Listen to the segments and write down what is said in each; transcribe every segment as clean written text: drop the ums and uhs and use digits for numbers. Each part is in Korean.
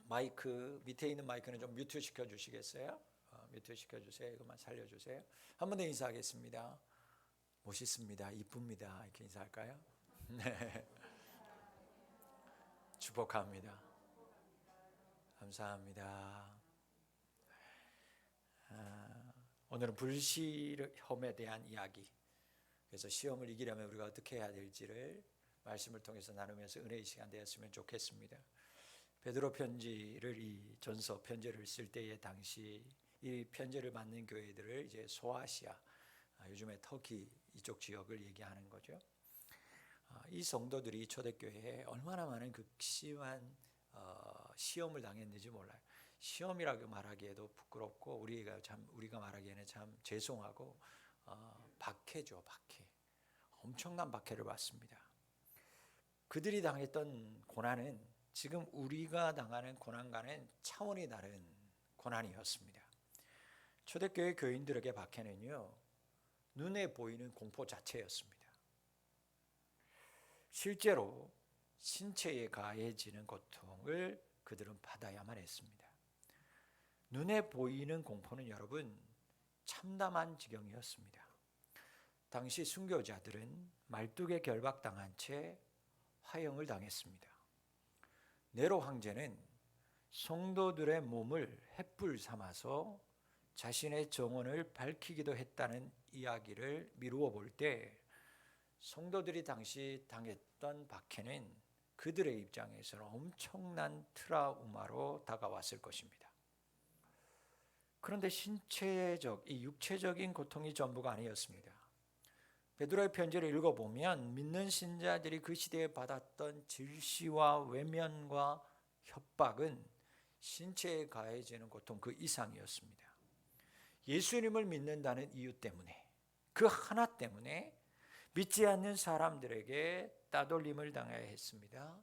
마이크 밑에 있는 마이크는 좀 뮤트 시켜 주시겠어요? 뮤트 시켜 주세요. 이것만 살려 주세요. 한 번 더 인사하겠습니다. 멋있습니다. 이쁩니다. 이렇게 인사할까요? 네. 축복합니다. 감사합니다. 오늘은 불시험에 대한 이야기. 그래서 시험을 이기려면 우리가 어떻게 해야 될지를 말씀을 통해서 나누면서 은혜의 시간 되었으면 좋겠습니다. 베드로 편지를 이 전서 편지를 쓸 때의 당시 이 편지를 받는 교회들을 이제 소아시아, 요즘에 터키 이쪽 지역을 얘기하는 거죠. 이 성도들이 초대교회에 얼마나 많은 극심한 시험을 당했는지 몰라요. 시험이라고 말하기에도 부끄럽고 우리가 말하기에는 참 죄송하고 박해죠, 박해. 엄청난 박해를 받습니다. 그들이 당했던 고난은 지금 우리가 당하는 고난과는 차원이 다른 고난이었습니다. 초대교회 교인들에게 박해는요, 눈에 보이는 공포 자체였습니다. 실제로 신체에 가해지는 고통을 그들은 받아야만 했습니다. 눈에 보이는 공포는 여러분 참담한 지경이었습니다. 당시 순교자들은 말뚝에 결박당한 채 화형을 당했습니다. 네로 황제는 성도들의 몸을 횃불 삼아서 자신의 정언을 밝히기도 했다는 이야기를 미루어 볼 때 성도들이 당시 당했던 박해는 그들의 입장에서는 엄청난 트라우마로 다가왔을 것입니다. 그런데 신체적, 이 육체적인 고통이 전부가 아니었습니다. 베드로의 편지를 읽어보면 믿는 신자들이 그 시대에 받았던 질시와 외면과 협박은 신체에 가해지는 고통 그 이상이었습니다. 예수님을 믿는다는 이유 때문에, 그 하나 때문에 믿지 않는 사람들에게 따돌림을 당해야 했습니다.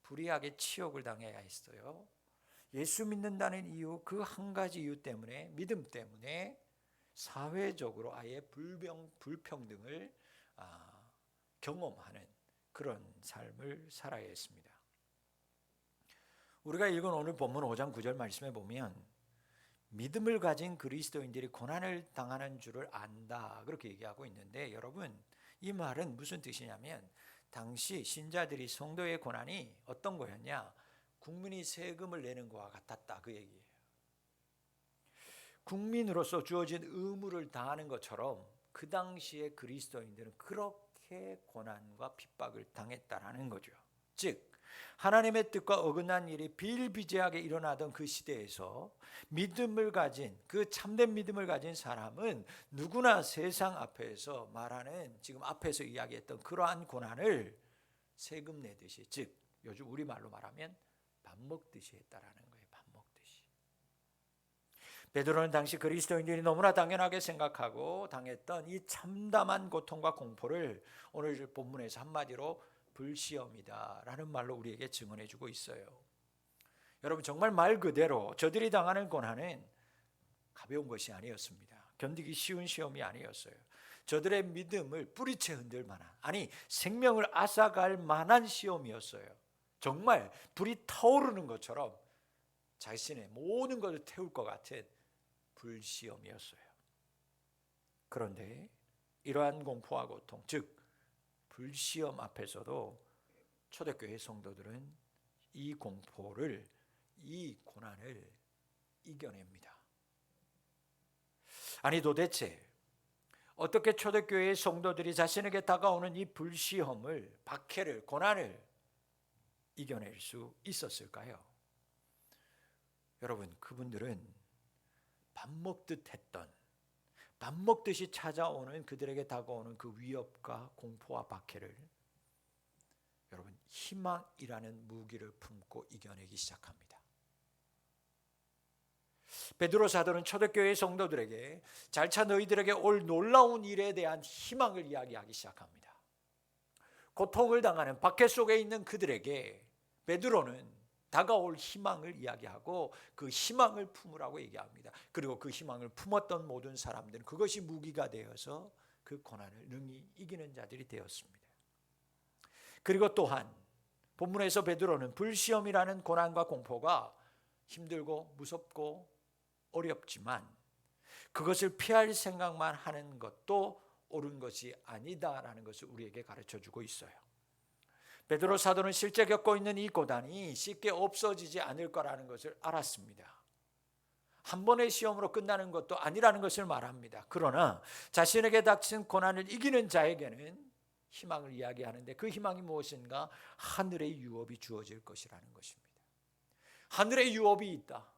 불의하게 치욕을 당해야 했어요. 예수 믿는다는 이유, 그 한 가지 이유 때문에, 믿음 때문에 사회적으로 아예 불평등을 경험하는 그런 삶을 살아야 했습니다. 우리가 읽은 오늘 본문 5장 9절 말씀에 보면 믿음을 가진 그리스도인들이 고난을 당하는 줄을 안다, 그렇게 얘기하고 있는데, 여러분 이 말은 무슨 뜻이냐면 당시 신자들이, 성도의 고난이 어떤 거였냐, 국민이 세금을 내는 것과 같았다, 그 얘기예요. 국민으로서 주어진 의무를 다하는 것처럼 그 당시에 그리스도인들은 그렇게 고난과 핍박을 당했다라는 거죠. 즉 하나님의 뜻과 어긋난 일이 비일비재하게 일어나던 그 시대에서 믿음을 가진, 그 참된 믿음을 가진 사람은 누구나 세상 앞에서 말하는, 지금 앞에서 이야기했던 그러한 고난을 세금 내듯이, 즉 요즘 우리말로 말하면 밥 먹듯이 했다라는 거예요. 밥 먹듯이. 베드로는 당시 그리스도인들이 너무나 당연하게 생각하고 당했던 이 참담한 고통과 공포를 오늘 본문에서 한마디로 불시험이다 라는 말로 우리에게 증언해 주고 있어요. 여러분 정말 말 그대로 저들이 당하는 고난은 가벼운 것이 아니었습니다. 견디기 쉬운 시험이 아니었어요. 저들의 믿음을 뿌리채 흔들 만한, 아니 생명을 앗아갈 만한 시험이었어요. 정말 불이 타오르는 것처럼 자신의 모든 것을 태울 것 같은 불시험이었어요. 그런데 이러한 공포와 고통, 즉 불시험 앞에서도 초대교회 성도들은 이 공포를, 이 고난을 이겨냅니다. 아니 도대체 어떻게 초대교회의 성도들이 자신에게 다가오는 이 불시험을, 박해를, 고난을 이겨낼 수 있었을까요? 여러분 그분들은 밥 먹듯 했던, 밥 먹듯이 찾아오는, 그들에게 다가오는 그 위협과 공포와 박해를 여러분 희망이라는 무기를 품고 이겨내기 시작합니다. 베드로 사도는 초대교회 성도들에게 잘차 너희들에게 올 놀라운 일에 대한 희망을 이야기하기 시작합니다. 고통을 당하는 박해 속에 있는 그들에게 베드로는 다가올 희망을 이야기하고 그 희망을 품으라고 얘기합니다. 그리고 그 희망을 품었던 모든 사람들은 그것이 무기가 되어서 그 고난을 능히 이기는 자들이 되었습니다. 그리고 또한 본문에서 베드로는 불시험이라는 고난과 공포가 힘들고 무섭고 어렵지만 그것을 피할 생각만 하는 것도 옳은 것이 아니다라는 것을 우리에게 가르쳐주고 있어요. 베드로 사도는 실제 겪고 있는 이 고난이 쉽게 없어지지 않을 거라는 것을 알았습니다. 한 번의 시험으로 끝나는 것도 아니라는 것을 말합니다. 그러나 자신에게 닥친 고난을 이기는 자에게는 희망을 이야기하는데 그 희망이 무엇인가? 하늘의 유업이 주어질 것이라는 것입니다. 하늘의 유업이 있다.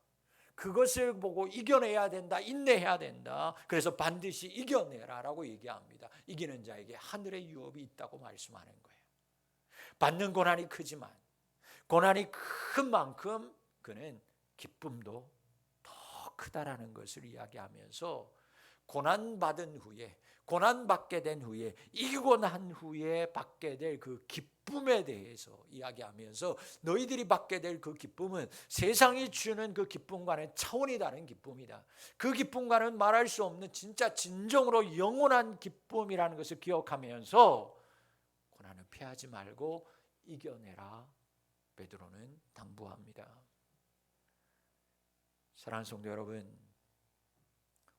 그것을 보고 이겨내야 된다. 인내해야 된다. 그래서 반드시 이겨내라라고 얘기합니다. 이기는 자에게 하늘의 유업이 있다고 말씀하는 거예요. 받는 고난이 크지만 고난이 큰 만큼 그는 기쁨도 더 크다라는 것을 이야기하면서 고난받은 후에, 고난받게 된 후에, 이기고 난 후에 받게 될 그 기쁨에 대해서 이야기하면서 너희들이 받게 될 그 기쁨은 세상이 주는 그 기쁨과는 차원이 다른 기쁨이다. 그 기쁨과는 말할 수 없는 진짜 진정으로 영원한 기쁨이라는 것을 기억하면서 고난을 피하지 말고 이겨내라. 베드로는 당부합니다. 사랑하는 성도 여러분,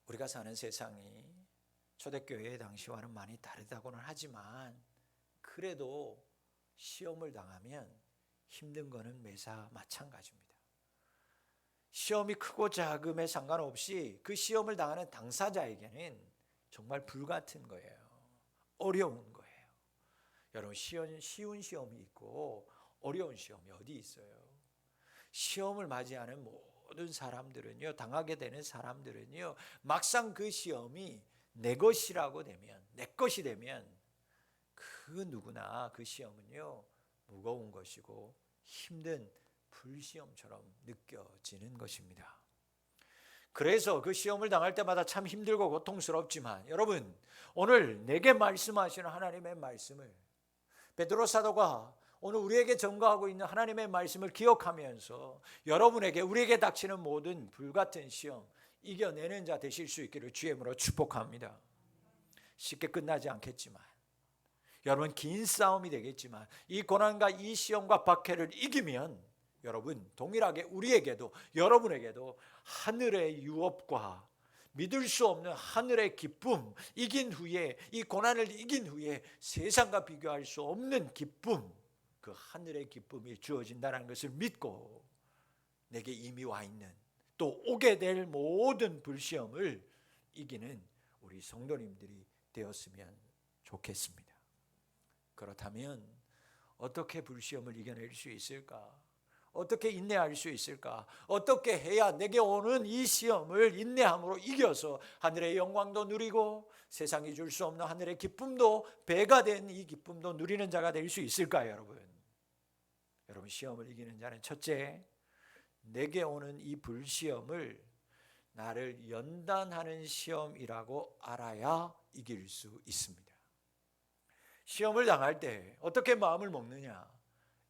우리가 사는 세상이 초대교회의 당시와는 많이 다르다고는 하지만 그래도 시험을 당하면 힘든 거는 매사 마찬가지입니다. 시험이 크고 작음에 상관없이 그 시험을 당하는 당사자에게는 정말 불같은 거예요. 어려운 거예요. 여러분, 쉬운 시험이 있고 어려운 시험이 어디 있어요? 시험을 맞이하는 모든 사람들은요, 당하게 되는 사람들은요, 막상 그 시험이 내 것이라고 되면, 내 것이 되면 그 누구나 그 시험은요 무거운 것이고 힘든 불시험처럼 느껴지는 것입니다. 그래서 그 시험을 당할 때마다 참 힘들고 고통스럽지만 여러분, 오늘 내게 말씀하시는 하나님의 말씀을, 베드로 사도가 오늘 우리에게 전가하고 있는 하나님의 말씀을 기억하면서 여러분에게, 우리에게 닥치는 모든 불같은 시험 이겨내는 자 되실 수 있기를 주의 이름으로 축복합니다. 쉽게 끝나지 않겠지만, 여러분 긴 싸움이 되겠지만 이 고난과 이 시험과 박해를 이기면 여러분 동일하게 우리에게도, 여러분에게도 하늘의 유업과 믿을 수 없는 하늘의 기쁨, 이긴 후에, 이 고난을 이긴 후에 세상과 비교할 수 없는 기쁨, 그 하늘의 기쁨이 주어진다는 것을 믿고 내게 이미 와 있는, 또 오게 될 모든 불시험을 이기는 우리 성도님들이 되었으면 좋겠습니다. 그렇다면 어떻게 불시험을 이겨낼 수 있을까? 어떻게 인내할 수 있을까? 어떻게 해야 내게 오는 이 시험을 인내함으로 이겨서 하늘의 영광도 누리고 세상이 줄 수 없는 하늘의 기쁨도, 배가 된 이 기쁨도 누리는 자가 될 수 있을까요, 여러분? 여러분, 시험을 이기는 자는 첫째, 내게 오는 이 불시험을 나를 연단하는 시험이라고 알아야 이길 수 있습니다. 시험을 당할 때 어떻게 마음을 먹느냐?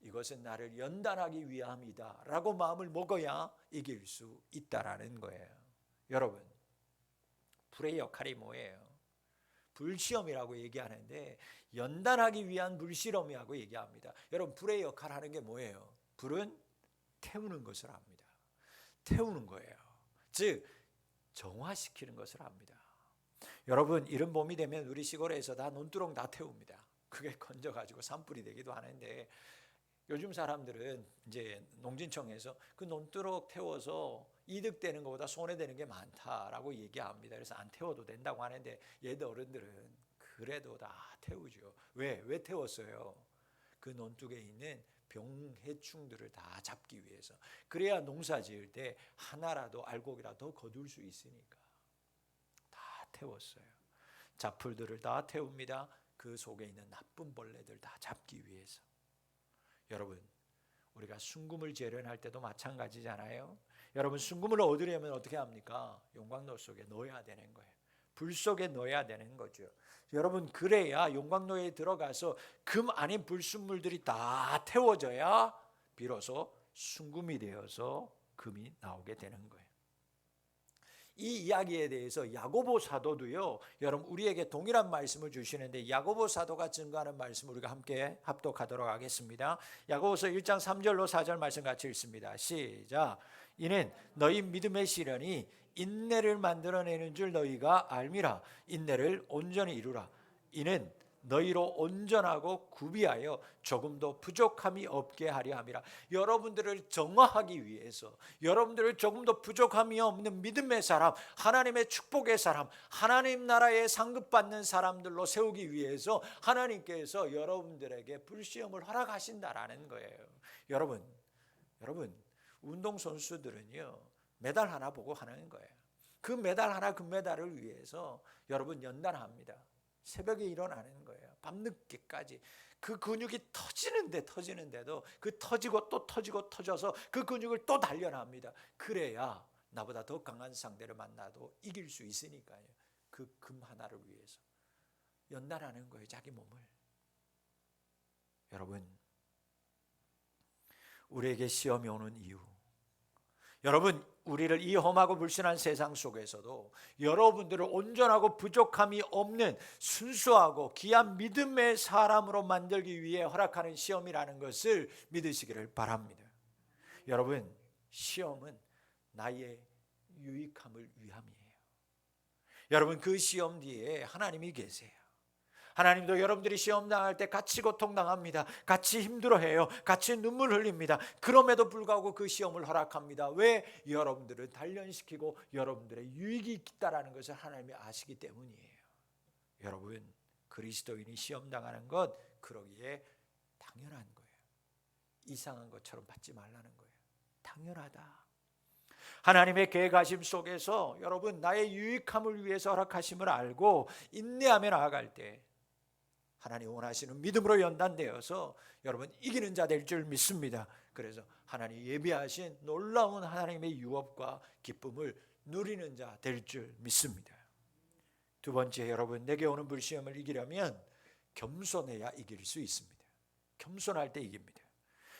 이것은 나를 연단하기 위함이다 라고 마음을 먹어야 이길 수 있다라는 거예요. 여러분, 불의 역할이 뭐예요? 불시험이라고 얘기하는데 연단하기 위한 불시험이라고 얘기합니다. 여러분, 불의 역할 하는 게 뭐예요? 불은 태우는 것을 합니다. 태우는 거예요. 즉 정화시키는 것을 합니다. 여러분, 이른 봄이 되면 우리 시골에서 다 논두렁 다 태웁니다. 그게 건져가지고 산불이 되기도 하는데, 요즘 사람들은 이제 농진청에서 그 논두렁 태워서 이득되는 것보다 손해되는 게 많다라고 얘기합니다. 그래서 안 태워도 된다고 하는데 얘들 어른들은 그래도 다 태우죠. 왜 태웠어요? 그 논둑에 있는 병해충들을 다 잡기 위해서. 그래야 농사 지을 때 하나라도 알곡이라도 거둘 수 있으니까 다 태웠어요. 잡풀들을 다 태웁니다. 그 속에 있는 나쁜 벌레들 다 잡기 위해서. 여러분, 우리가 순금을 재련할 때도 마찬가지잖아요. 여러분, 순금을 얻으려면 어떻게 합니까? 용광로 속에 넣어야 되는 거예요. 불 속에 넣어야 되는 거죠. 여러분, 그래야 용광로에 들어가서 금 아닌 불순물들이 다 태워져야 비로소 순금이 되어서 금이 나오게 되는 거예요. 이 이야기에 대해서 야고보 사도도요, 여러분 우리에게 동일한 말씀을 주시는데 야고보 사도가 증거하는 말씀 우리가 함께 합독하도록 하겠습니다. 야고보서 1장 3절로 4절 말씀 같이 읽습니다. 시작. 이는 너희 믿음의 시련이 인내를 만들어내는 줄 너희가 알미라. 인내를 온전히 이루라. 이는 너희로 온전하고 구비하여 조금도 부족함이 없게 하려 함이라. 여러분들을 정화하기 위해서, 여러분들을 조금도 부족함이 없는 믿음의 사람, 하나님의 축복의 사람, 하나님 나라에 상급받는 사람들로 세우기 위해서 하나님께서 여러분들에게 불시험을 허락하신다라는 거예요. 여러분 운동선수들은요 메달 하나 보고 하는 거예요. 그 메달 하나 금메달을 위해서 여러분 연단합니다. 새벽에 일어나는 거예요. 밤늦게까지 그 근육이 터지는데도 그 터지고 또 터지고 터져서 그 근육을 또 단련합니다. 그래야 나보다 더 강한 상대를 만나도 이길 수 있으니까요. 그 금 하나를 위해서 연단하는 거예요. 자기 몸을. 여러분 우리에게 시험이 오는 이유, 여러분 우리를 이 험하고 불신한 세상 속에서도 여러분들을 온전하고 부족함이 없는 순수하고 귀한 믿음의 사람으로 만들기 위해 허락하는 시험이라는 것을 믿으시기를 바랍니다. 여러분 시험은 나의 유익함을 위함이에요. 여러분 그 시험 뒤에 하나님이 계세요. 하나님도 여러분들이 시험 당할 때 같이 고통당합니다. 같이 힘들어해요. 같이 눈물 흘립니다. 그럼에도 불구하고 그 시험을 허락합니다. 왜? 여러분들을 단련시키고 여러분들의 유익이 있다라는 것을 하나님이 아시기 때문이에요. 여러분 그리스도인이 시험 당하는 것 그러기에 당연한 거예요. 이상한 것처럼 받지 말라는 거예요. 당연하다. 하나님의 계획하심 속에서 여러분 나의 유익함을 위해서 허락하심을 알고 인내하며 나아갈 때 하나님 원하시는 믿음으로 연단되어서 여러분 이기는 자 될 줄 믿습니다. 그래서 하나님 예비하신 놀라운 하나님의 유업과 기쁨을 누리는 자 될 줄 믿습니다. 두 번째, 여러분 내게 오는 불시험을 이기려면 겸손해야 이길 수 있습니다. 겸손할 때 이깁니다.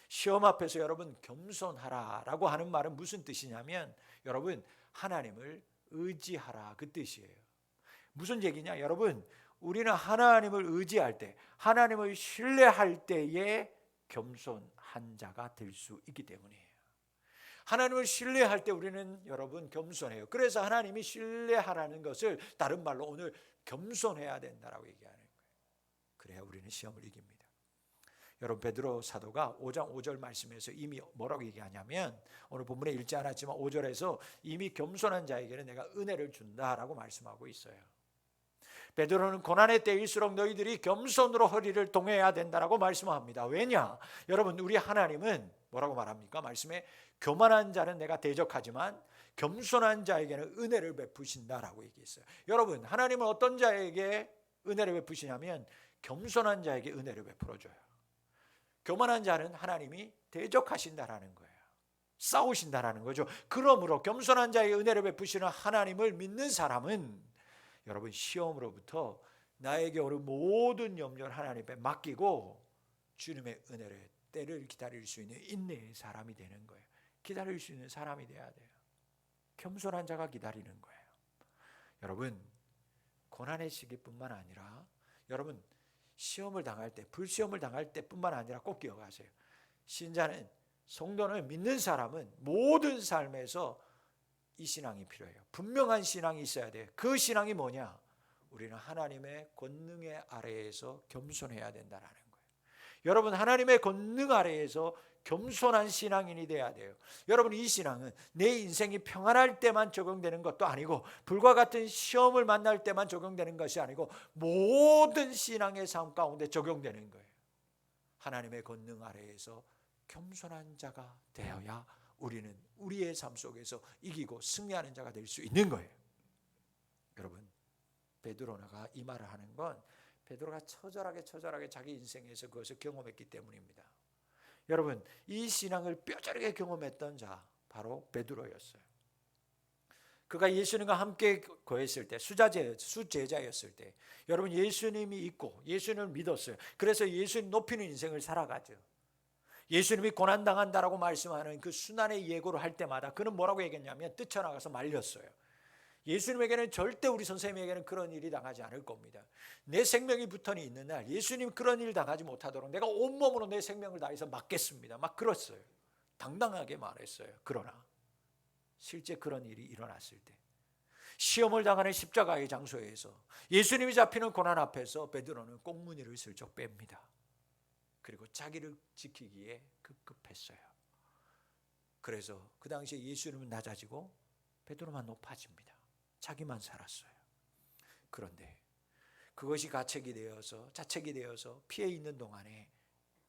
시험 앞에서 여러분 겸손하라라고 하는 말은 무슨 뜻이냐면 여러분 하나님을 의지하라 그 뜻이에요. 무슨 얘기냐? 여러분 우리는 하나님을 의지할 때, 하나님을 신뢰할 때에 겸손한 자가 될 수 있기 때문이에요. 하나님을 신뢰할 때 우리는 여러분 겸손해요. 그래서 하나님이 신뢰하라는 것을 다른 말로 오늘 겸손해야 된다라고 얘기하는 거예요. 그래야 우리는 시험을 이깁니다. 여러분 베드로 사도가 5장 5절 말씀에서 이미 뭐라고 얘기하냐면 오늘 본문에 읽지 않았지만 5절에서 이미 겸손한 자에게는 내가 은혜를 준다라고 말씀하고 있어요. 베드로는 고난의 때일수록 너희들이 겸손으로 허리를 동해야 된다라고 말씀합니다. 왜냐? 여러분 우리 하나님은 뭐라고 말합니까? 말씀에 교만한 자는 내가 대적하지만 겸손한 자에게는 은혜를 베푸신다라고 얘기했어요. 여러분 하나님은 어떤 자에게 은혜를 베푸시냐면 겸손한 자에게 은혜를 베풀어줘요. 교만한 자는 하나님이 대적하신다라는 거예요. 싸우신다라는 거죠. 그러므로 겸손한 자에게 은혜를 베푸시는 하나님을 믿는 사람은 여러분 시험으로부터 나에게 오는 모든 염려를 하나님께 맡기고 주님의 은혜를 때를 기다릴 수 있는 인내의 사람이 되는 거예요. 기다릴 수 있는 사람이 돼야 돼요. 겸손한 자가 기다리는 거예요. 여러분 고난의 시기뿐만 아니라 여러분 시험을 당할 때, 불시험을 당할 때뿐만 아니라 꼭 기억하세요. 신자는, 성도는, 믿는 사람은 모든 삶에서 이 신앙이 필요해요. 분명한 신앙이 있어야 돼요. 그 신앙이 뭐냐? 우리는 하나님의 권능의 아래에서 겸손해야 된다는 거예요. 여러분 하나님의 권능 아래에서 겸손한 신앙인이 돼야 돼요. 여러분 이 신앙은 내 인생이 평안할 때만 적용되는 것도 아니고 불과 같은 시험을 만날 때만 적용되는 것이 아니고 모든 신앙의 삶 가운데 적용되는 거예요. 하나님의 권능 아래에서 겸손한 자가 되어야 우리는 우리의 삶 속에서 이기고 승리하는 자가 될 수 있는 거예요. 여러분 베드로가 이 말을 하는 건 베드로가 처절하게 자기 인생에서 그것을 경험했기 때문입니다. 여러분 이 신앙을 뼈저리게 경험했던 자 바로 베드로였어요. 그가 예수님과 함께 거했을 때 수제자였을 때 여러분 예수님이 있고 예수님을 믿었어요. 그래서 예수님 높이는 인생을 살아가죠. 예수님이 고난당한다라고 말씀하는 그 순환의 예고를 할 때마다 그는 뭐라고 얘기했냐면 뛰쳐나가서 말렸어요. 예수님에게는 절대 우리 선생님에게는 그런 일이 당하지 않을 겁니다. 내 생명이 붙어니 있는 날 예수님 그런 일 당하지 못하도록 내가 온몸으로 내 생명을 다해서 막겠습니다. 막 그랬어요. 당당하게 말했어요. 그러나 실제 그런 일이 일어났을 때 시험을 당하는 십자가의 장소에서 예수님이 잡히는 고난 앞에서 베드로는 꽁무니를 슬쩍 뺍니다. 그리고 자기를 지키기에 급급했어요. 그래서 그 당시에 예수님은 낮아지고 베드로만 높아집니다. 자기만 살았어요. 그런데 그것이 자책이 되어서 피해 있는 동안에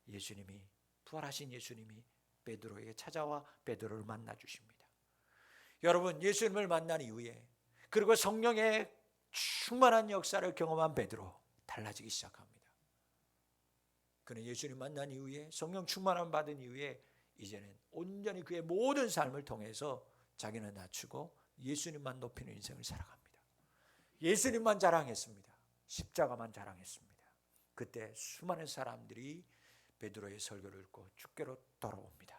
예수님이, 부활하신 예수님이 베드로에게 찾아와 베드로를 만나 주십니다. 여러분, 예수님을 만난 이후에 그리고 성령의 충만한 역사를 경험한 베드로 달라지기 시작합니다. 그는 예수님 만난 이후에 성령 충만함 받은 이후에 이제는 온전히 그의 모든 삶을 통해서 자기는 낮추고 예수님만 높이는 인생을 살아갑니다. 예수님만 자랑했습니다. 십자가만 자랑했습니다. 그때 수많은 사람들이 베드로의 설교를 듣고 주께로 돌아옵니다.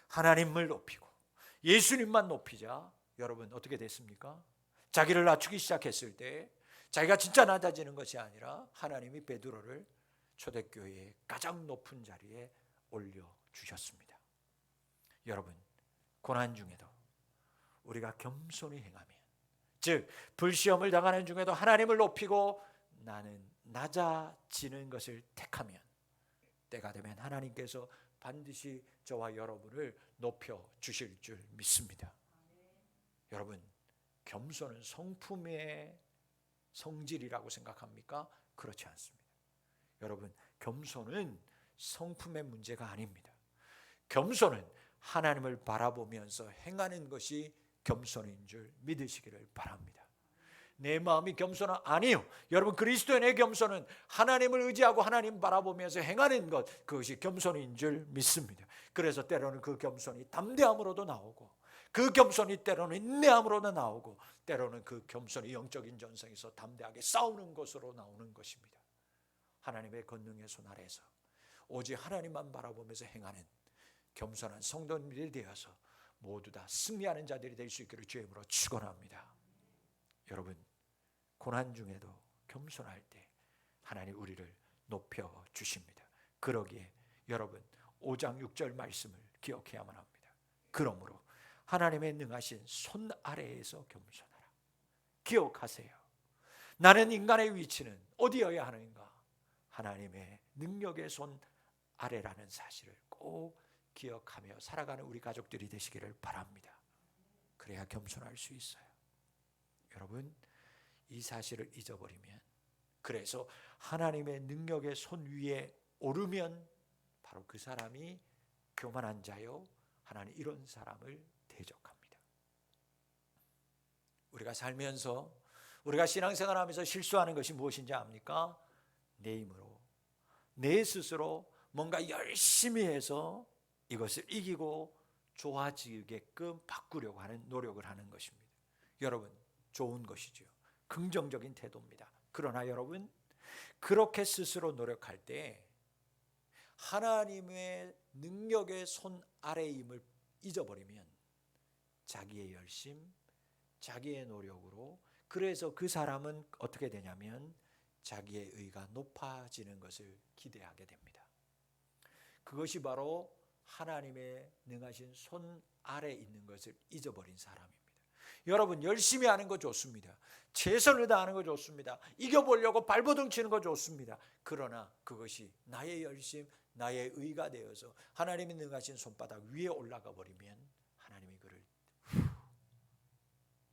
하나님을 높이고 예수님만 높이자 여러분 어떻게 됐습니까? 자기를 낮추기 시작했을 때 자기가 진짜 낮아지는 것이 아니라 하나님이 베드로를 초대교회의 가장 높은 자리에 올려주셨습니다. 여러분, 고난 중에도 우리가 겸손히 행하면, 즉 불시험을 당하는 중에도 하나님을 높이고 나는 낮아지는 것을 택하면 때가 되면 하나님께서 반드시 저와 여러분을 높여주실 줄 믿습니다. 여러분, 겸손은 성품의 성질이라고 생각합니까? 그렇지 않습니다. 여러분, 겸손은 성품의 문제가 아닙니다. 겸손은 하나님을 바라보면서 행하는 것이 겸손인 줄 믿으시기를 바랍니다. 내 마음이 겸손은 아니요. 여러분, 그리스도인의 겸손은 하나님을 의지하고 하나님 바라보면서 행하는 것, 그것이 겸손인 줄 믿습니다. 그래서 때로는 그 겸손이 담대함으로도 나오고 그 겸손이 때로는 인내함으로도 나오고 때로는 그 겸손이 영적인 전쟁에서 담대하게 싸우는 것으로 나오는 것입니다. 하나님의 권능의 손 아래에서 오직 하나님만 바라보면서 행하는 겸손한 성도님들이 되어서 모두 다 승리하는 자들이 될 수 있기를 주의 이름으로 축원합니다. 여러분, 고난 중에도 겸손할 때 하나님 우리를 높여 주십니다. 그러기에 여러분 5장 6절 말씀을 기억해야만 합니다. 그러므로 하나님의 능하신 손 아래에서 겸손하라. 기억하세요. 나는 인간의 위치는 어디여야 하는가? 하나님의 능력의 손 아래라는 사실을 꼭 기억하며 살아가는 우리 가족들이 되시기를 바랍니다. 그래야 겸손할 수 있어요. 여러분, 이 사실을 잊어버리면, 그래서 하나님의 능력의 손 위에 오르면 바로 그 사람이 교만한 자요, 하나님 이런 사람을 대적합니다. 우리가 살면서, 우리가 신앙생활하면서 실수하는 것이 무엇인지 압니까? 내 힘으로, 내 스스로 뭔가 열심히 해서 이것을 이기고 좋아지게끔 바꾸려고 하는 노력을 하는 것입니다. 여러분, 좋은 것이죠. 긍정적인 태도입니다. 그러나 여러분, 그렇게 스스로 노력할 때 하나님의 능력의 손 아래임을 잊어버리면 자기의 열심, 자기의 노력으로, 그래서 그 사람은 어떻게 되냐면 자기의 의가 높아지는 것을 기대하게 됩니다. 그것이 바로 하나님의 능하신 손 아래에 있는 것을 잊어버린 사람입니다. 여러분, 열심히 하는 거 좋습니다. 최선을 다하는 거 좋습니다. 이겨보려고 발버둥 치는 거 좋습니다. 그러나 그것이 나의 열심, 나의 의가 되어서 하나님이 능하신 손바닥 위에 올라가 버리면 하나님이 그를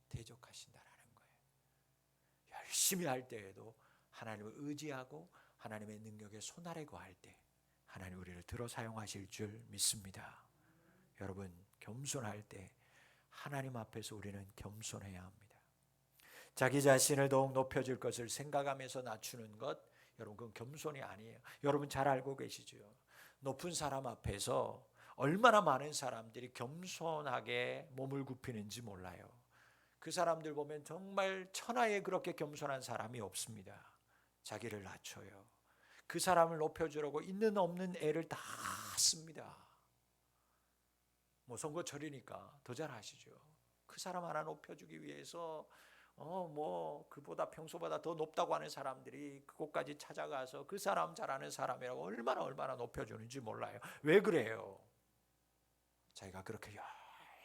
대적하신다라는 거예요. 열심히 할 때에도 하나님을 의지하고 하나님의 능력에 손 아래 거할 때 하나님 우리를 들어 사용하실 줄 믿습니다. 여러분, 겸손할 때 하나님 앞에서 우리는 겸손해야 합니다. 자기 자신을 더욱 높여줄 것을 생각하면서 낮추는 것, 여러분 그건 겸손이 아니에요. 여러분 잘 알고 계시죠? 높은 사람 앞에서 얼마나 많은 사람들이 겸손하게 몸을 굽히는지 몰라요. 그 사람들 보면 정말 천하에 그렇게 겸손한 사람이 없습니다. 자기를 낮춰요. 그 사람을 높여주려고 있는 없는 애를 다 씁니다. 뭐 선거철이니까 더 잘 아시죠? 그 사람 하나 높여주기 위해서 그보다 평소보다 더 높다고 하는 사람들이 그곳까지 찾아가서 그 사람 잘하는 사람이라고 얼마나 높여주는지 몰라요. 왜 그래요? 자기가 그렇게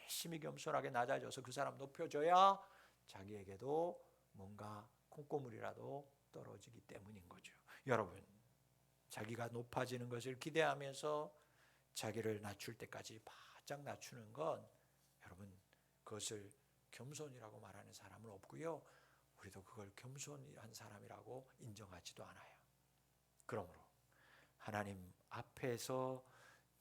열심히 겸손하게 낮아져서 그 사람 높여줘야 자기에게도 뭔가 콩고물이라도 떨어지기 때문인 거죠. 여러분, 자기가 높아지는 것을 기대하면서 자기를 낮출 때까지 바짝 낮추는 건 여러분, 그것을 겸손이라고 말하는 사람은 없고요. 우리도 그걸 겸손한 사람이라고 인정하지도 않아요. 그러므로 하나님 앞에서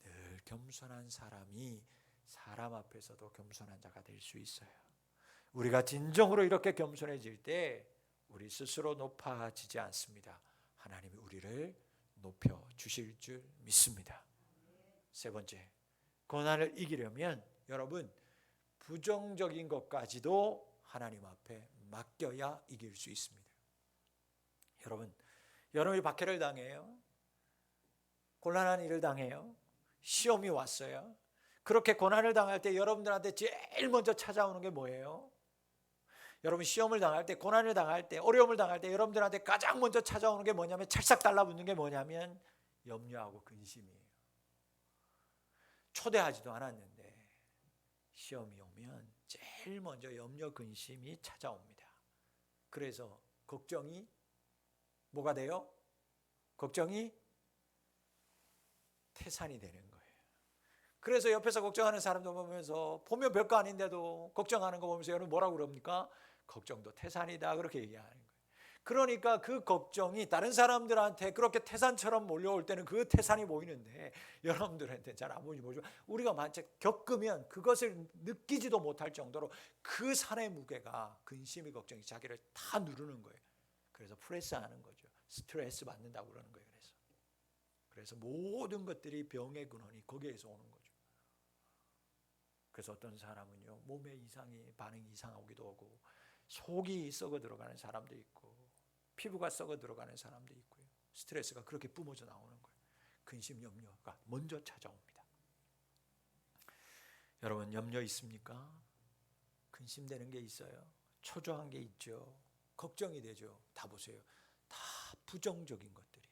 늘 겸손한 사람이 사람 앞에서도 겸손한 자가 될 수 있어요. 우리가 진정으로 이렇게 겸손해질 때 우리 스스로 높아지지 않습니다. 하나님이 우리를 높여주실 줄 믿습니다. 세 번째, 고난을 이기려면 여러분, 부정적인 것까지도 하나님 앞에 맡겨야 이길 수 있습니다. 여러분이 박해를 당해요. 곤란한 일을 당해요. 시험이 왔어요. 그렇게 고난을 당할 때 여러분들한테 제일 먼저 찾아오는 게 뭐예요? 여러분, 시험을 당할 때, 고난을 당할 때, 어려움을 당할 때 여러분들한테 가장 먼저 찾아오는 게 뭐냐면, 찰싹 달라붙는 게 뭐냐면 염려하고 근심이에요. 초대하지도 않았는데 시험이 오면 제일 먼저 염려, 근심이 찾아옵니다. 그래서 걱정이 뭐가 돼요? 걱정이 태산이 되는 거예요. 그래서 옆에서 걱정하는 사람도 보면서, 보면 별거 아닌데도 걱정하는 거 보면서 여러분 뭐라고 그럽니까? 걱정도 태산이다, 그렇게 얘기하는 거예요. 그러니까 그 걱정이 다른 사람들한테 그렇게 태산처럼 몰려올 때는 그 태산이 보이는데 여러분들한테 잘 안 보이죠. 우리가 만약 겪으면 그것을 느끼지도 못할 정도로 그 산의 무게가, 근심이, 걱정이 자기를 다 누르는 거예요. 그래서 프레스하는 거죠. 스트레스 받는다고 그러는 거예요. 그래서 모든 것들이 병의 근원이 거기에서 오는 거죠. 그래서 어떤 사람은요, 몸에 반응이 이상하기도 하고, 속이 썩어 들어가는 사람도 있고, 피부가 썩어 들어가는 사람도 있고요. 스트레스가 그렇게 뿜어져 나오는 거예요. 근심, 염려가 먼저 찾아옵니다. 여러분, 염려 있습니까? 근심되는 게 있어요. 초조한 게 있죠. 걱정이 되죠. 다 보세요. 다 부정적인 것들이에요.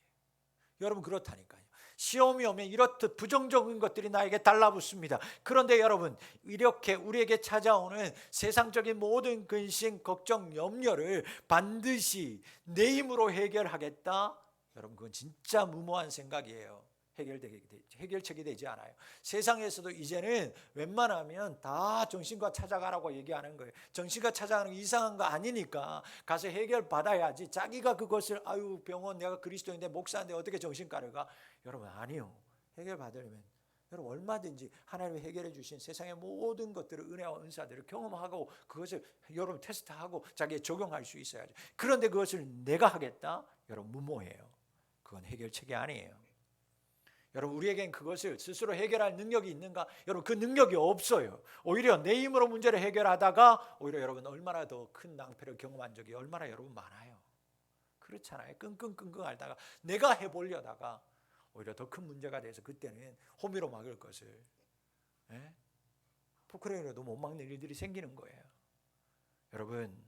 여러분, 그렇다니까요. 시험이 오면 이렇듯 부정적인 것들이 나에게 달라붙습니다. 그런데 여러분, 이렇게 우리에게 찾아오는 세상적인 모든 근심, 걱정, 염려를 반드시 내 힘으로 해결하겠다? 여러분, 그건 진짜 무모한 생각이에요. 해결책이 되지 않아요. 세상에서도 이제는 웬만하면 다 정신과 찾아가라고 얘기하는 거예요. 정신과 찾아가는 거 이상한 거 아니니까 가서 해결받아야지. 자기가 그것을 병원, 내가 그리스도인데 목사인데 어떻게 정신과를 가? 여러분, 아니요. 해결받으려면 여러분 얼마든지 하나님이 해결해 주신 세상의 모든 것들을, 은혜와 은사들을 경험하고 그것을 여러분 테스트하고 자기에 적용할 수 있어야죠. 그런데 그것을 내가 하겠다? 여러분, 무모해요. 그건 해결책이 아니에요. 여러분, 우리에겐 그것을 스스로 해결할 능력이 있는가? 여러분, 그 능력이 없어요. 오히려 내 힘으로 문제를 해결하다가 오히려 여러분 얼마나 더 큰 낭패를 경험한 적이 얼마나 여러분 많아요. 그렇잖아요. 끙끙끙끙 앓다가 내가 해보려다가 오히려 더 큰 문제가 돼서 그때는 호미로 막을 것을 포크레인으로도 못 막는 일들이 생기는 거예요. 여러분,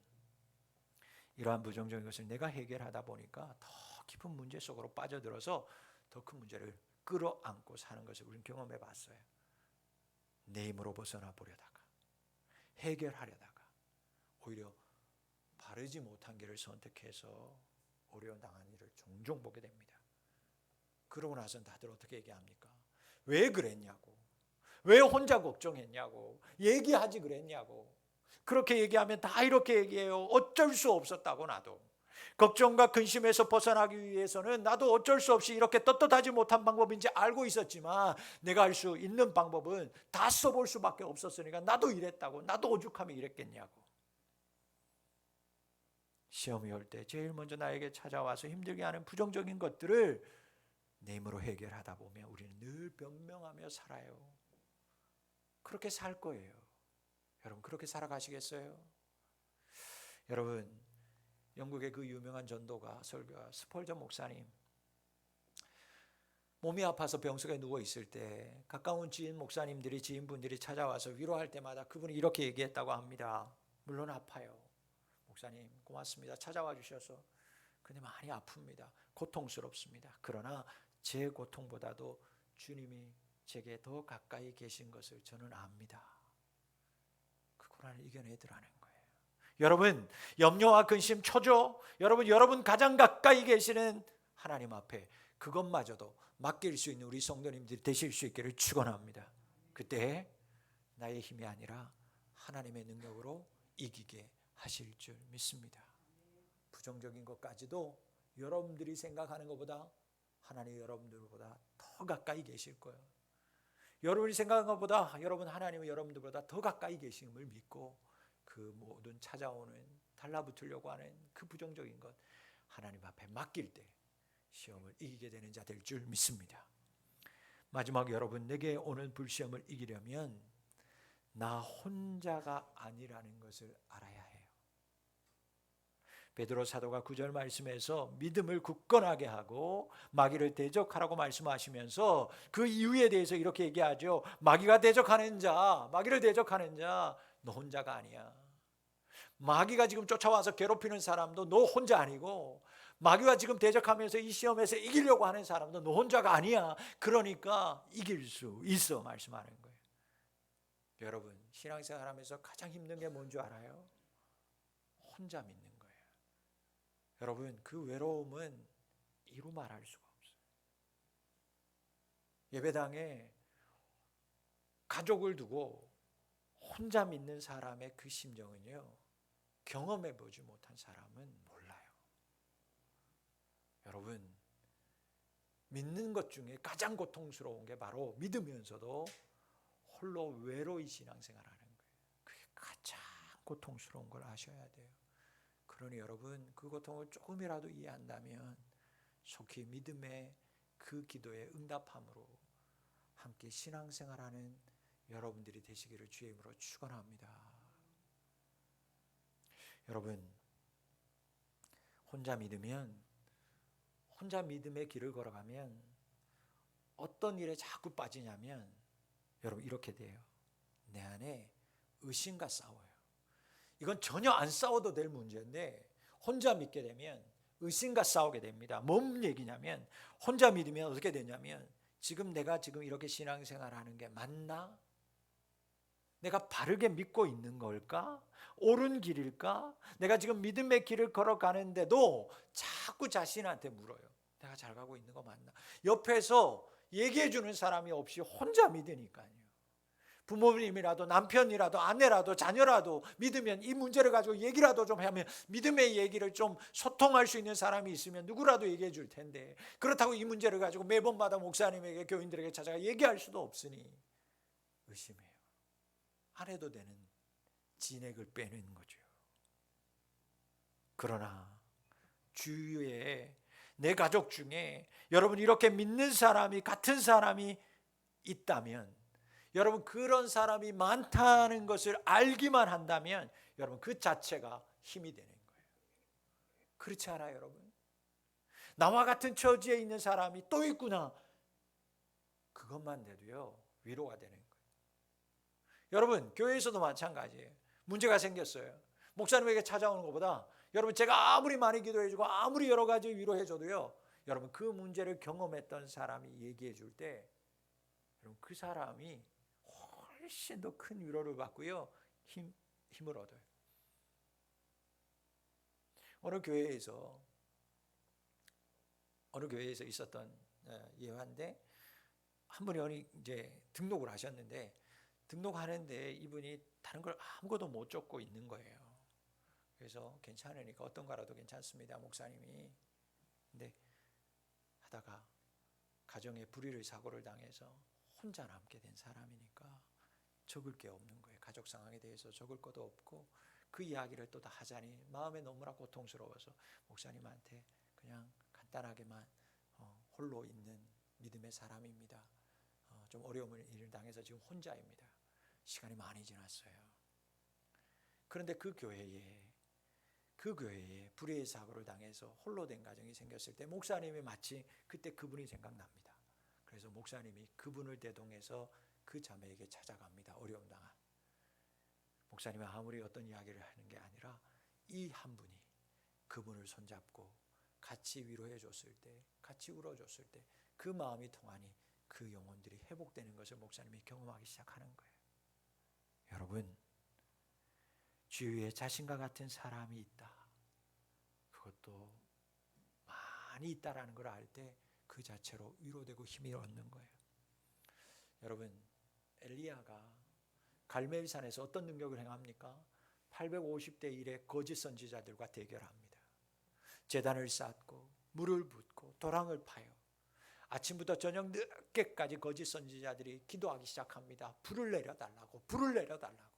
이러한 부정적인 것을 내가 해결하다 보니까 더 깊은 문제 속으로 빠져들어서 더 큰 문제를 끌어안고 사는 것을 우리는 경험해 봤어요. 내 힘으로 벗어나 보려다가, 해결하려다가 오히려 바르지 못한 길을 선택해서 어려운 당한 일을 종종 보게 됩니다. 그러고 나서는 다들 어떻게 얘기합니까? 왜 그랬냐고, 왜 혼자 걱정했냐고, 얘기하지 그랬냐고. 그렇게 얘기하면 다 이렇게 얘기해요. 어쩔 수 없었다고. 나도 걱정과 근심에서 벗어나기 위해서는 나도 어쩔 수 없이 이렇게 떳떳하지 못한 방법인지 알고 있었지만 내가 할 수 있는 방법은 다 써볼 수밖에 없었으니까 나도 이랬다고. 나도 오죽하면 이랬겠냐고. 시험이 올 때 제일 먼저 나에게 찾아와서 힘들게 하는 부정적인 것들을 내 힘으로 해결하다 보면 우리는 늘 변명하며 살아요. 그렇게 살 거예요. 여러분, 그렇게 살아가시겠어요? 여러분, 영국의 그 유명한 전도가, 설교가 스펄전 목사님, 몸이 아파서 병석에 누워 있을 때 가까운 지인 목사님들이 지인분들이 찾아와서 위로할 때마다 그분이 이렇게 얘기했다고 합니다. 물론 아파요. 목사님 고맙습니다. 찾아와 주셔서. 근데 많이 아픕니다. 고통스럽습니다. 그러나 제 고통보다도 주님이 제게 더 가까이 계신 것을 저는 압니다. 그 고난을 이겨내더라는 거예요. 여러분, 염려와 근심, 초조, 여러분 가장 가까이 계시는 하나님 앞에 그것마저도 맡길 수 있는 우리 성도님들이 되실 수 있기를 축원합니다. 그때 나의 힘이 아니라 하나님의 능력으로 이기게 하실 줄 믿습니다. 부정적인 것까지도 여러분들이 생각하는 것보다 하나님이 여러분들보다 더 가까이 계실 거예요. 여러분이 생각하는 것보다 여러분 하나님은 여러분들보다 더 가까이 계심을 믿고 그 모든 찾아오는 달라붙으려고 하는 그 부정적인 것 하나님 앞에 맡길 때 시험을 이기게 되는 자 될 줄 믿습니다. 마지막 여러분, 내게 오는 불시험을 이기려면 나 혼자가 아니라는 것을 알아야 해요. 베드로 사도가 9절 말씀에서 믿음을 굳건하게 하고 마귀를 대적하라고 말씀하시면서 그 이유에 대해서 이렇게 얘기하죠. 마귀가 대적하는 자, 마귀를 대적하는 자, 너 혼자가 아니야. 마귀가 지금 쫓아와서 괴롭히는 사람도 너 혼자 아니고, 마귀가 지금 대적하면서 이 시험에서 이기려고 하는 사람도 너 혼자가 아니야. 그러니까 이길 수 있어 말씀하는 거예요. 여러분, 신앙생활하면서 가장 힘든 게 뭔지 알아요? 혼자 믿는 거예요. 여러분, 그 외로움은 이루 말할 수가 없어요. 예배당에 가족을 두고 혼자 믿는 사람의 그 심정은요, 경험해 보지 못한 사람은 몰라요. 여러분, 믿는 것 중에 가장 고통스러운 게 바로 믿으면서도 홀로 외로이 신앙생활하는 거예요. 그게 가장 고통스러운 걸 아셔야 돼요. 그러니 여러분, 그 고통을 조금이라도 이해한다면 속히 믿음의 그 기도에 응답함으로 함께 신앙생활하는 여러분들이 되시기를 주의 이름으로 축원합니다. 여러분, 혼자 믿음의 길을 걸어가면 어떤 일에 자꾸 빠지냐면 여러분 이렇게 돼요. 내 안에 의심과 싸워요. 이건 전혀 안 싸워도 될 문제인데 혼자 믿게 되면 의심과 싸우게 됩니다. 뭔 얘기냐면 혼자 믿으면 어떻게 되냐면 내가 이렇게 신앙생활하는 게 맞나? 내가 바르게 믿고 있는 걸까? 옳은 길일까? 내가 지금 믿음의 길을 걸어가는데도 자꾸 자신한테 물어요. 내가 잘 가고 있는 거 맞나? 옆에서 얘기해 주는 사람이 없이 혼자 믿으니까요. 부모님이라도 남편이라도 아내라도 자녀라도 믿으면 이 문제를 가지고 얘기라도 좀 하면 믿음의 얘기를 좀 소통할 수 있는 사람이 있으면 누구라도 얘기해 줄 텐데, 그렇다고 이 문제를 가지고 매번마다 목사님에게 교인들에게 찾아가 얘기할 수도 없으니 의심해요. 안 해도 되는 진액을 빼는 거죠. 그러나 주위에 내 가족 중에 여러분 이렇게 믿는 사람이, 같은 사람이 있다면, 여러분 그런 사람이 많다는 것을 알기만 한다면 여러분 그 자체가 힘이 되는 거예요. 그렇지 않아요, 여러분? 나와 같은 처지에 있는 사람이 또 있구나, 그것만 돼도요 위로가 되는 거예요. 여러분, 교회에서도 마찬가지예요. 문제가 생겼어요. 목사님에게 찾아오는 것보다 여러분 제가 아무리 많이 기도해주고 아무리 여러 가지 위로해줘도요, 여러분 그 문제를 경험했던 사람이 얘기해 줄 때 여러분 그 사람이 훨씬 더 큰 위로를 받고요 힘을 얻어요. 어느 교회에서 있었던 예화인데, 한 분이 이제 등록을 하셨는데 등록하는데 이분이 다른 걸 아무것도 못 적고 있는 거예요. 그래서 괜찮으니까 어떤 거라도 괜찮습니다, 목사님이. 근데 하다가 가정에 불의의 사고를 당해서 혼자 남게 된 사람이니까 적을 게 없는 거예요. 가족 상황에 대해서 적을 것도 없고 그 이야기를 또 다 하자니 마음에 너무나 고통스러워서 목사님한테 그냥 간단하게만 홀로 있는 믿음의 사람입니다. 좀 어려움을 당해서 지금 혼자입니다. 시간이 많이 지났어요. 그런데 그 교회에 불의의 사고를 당해서 홀로 된 가정이 생겼을 때 목사님이 마치 그때 그분이 생각납니다. 그래서 목사님이 그분을 대동해서 그 자매에게 찾아갑니다. 어려움 당한. 목사님이 아무리 어떤 이야기를 하는 게 아니라 이 한 분이 그분을 손잡고 같이 위로해 줬을 때, 같이 울어줬을 때 그 마음이 통하니 그 영혼들이 회복되는 것을 목사님이 경험하기 시작하는 거예요. 여러분, 주위에 자신과 같은 사람이 있다, 그것도 많이 있다라는 걸 알 때 그 자체로 위로되고 힘이 얻는 거예요. 여러분, 엘리야가 갈멜산에서 어떤 능력을 행합니까? 850대 1의 거짓 선지자들과 대결합니다. 제단을 쌓고 물을 붓고 도랑을 파요. 아침부터 저녁 늦게까지 거짓 선지자들이 기도하기 시작합니다. 불을 내려달라고, 불을 내려달라고.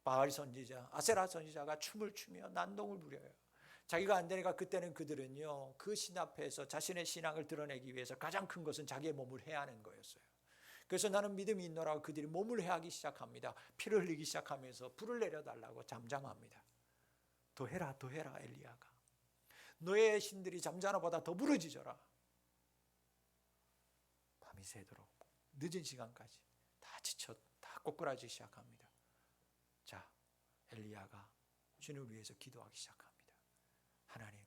바알 선지자, 아세라 선지자가 춤을 추며 난동을 부려요. 자기가 안 되니까 그때는 그들은요, 그 신 앞에서 자신의 신앙을 드러내기 위해서 가장 큰 것은 자기의 몸을 해하는 거였어요. 그래서 나는 믿음이 있노라고 그들이 몸을 해하기 시작합니다. 피를 흘리기 시작하면서 불을 내려달라고 잠잠합니다. 더 해라, 더 해라 엘리야가. 너의 신들이 잠자나보다 더 부르짖어라. 밤이 새도록 늦은 시간까지 다 지쳐 다 꼬꾸라지기 시작합니다. 자, 엘리야가 주님을 위해서 기도하기 시작합니다. 하나님,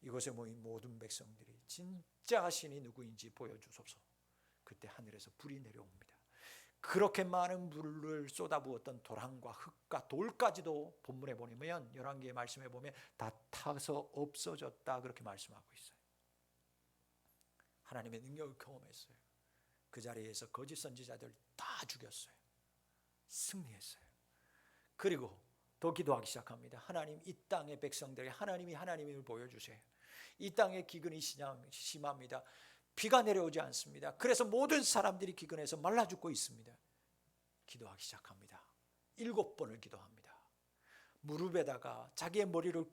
이곳에 모인 모든 백성들이 진짜 신이 누구인지 보여주소서. 그때 하늘에서 불이 내려옵니다. 그렇게 많은 물을 쏟아부었던 도랑과 흙과 돌까지도 본문에 보면, 열왕기의 말씀에 보면 다 타서 없어졌다 그렇게 말씀하고 있어요. 하나님의 능력을 경험했어요. 그 자리에서 거짓 선지자들 다 죽였어요. 승리했어요. 그리고 더 기도하기 시작합니다. 하나님, 이 땅의 백성들에게 하나님이 하나님임을 보여주세요. 이 땅의 기근이 심합니다. 비가 내려오지 않습니다. 그래서 모든 사람들이 기근해서 말라 죽고 있습니다. 기도하기 시작합니다. 7번을 기도합니다. 무릎에다가 자기의 머리를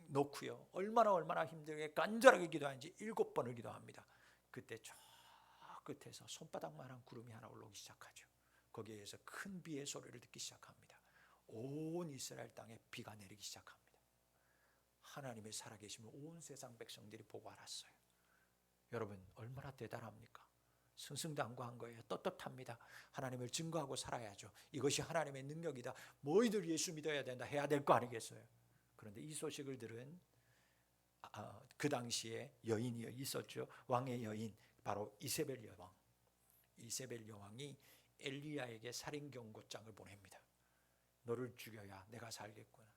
놓고요, 얼마나 힘들게 간절하게 기도하는지 7번을 기도합니다. 그때 저 끝에서 손바닥만한 구름이 하나 올라오기 시작하죠. 거기에서 큰 비의 소리를 듣기 시작합니다. 온 이스라엘 땅에 비가 내리기 시작합니다. 하나님의 살아계심을 온 세상 백성들이 보고 알았어요. 여러분, 얼마나 대단합니까? 승승장구한 거예요. 떳떳합니다. 하나님을 증거하고 살아야죠. 이것이 하나님의 능력이다. 너희들 예수 믿어야 된다 해야 될 거 아니겠어요? 그런데 이 소식을 들은 그 당시에 여인이 있었죠. 왕의 여인, 바로 이세벨 여왕. 이세벨 여왕이 엘리야에게 살인 경고장을 보냅니다. 너를 죽여야 내가 살겠구나.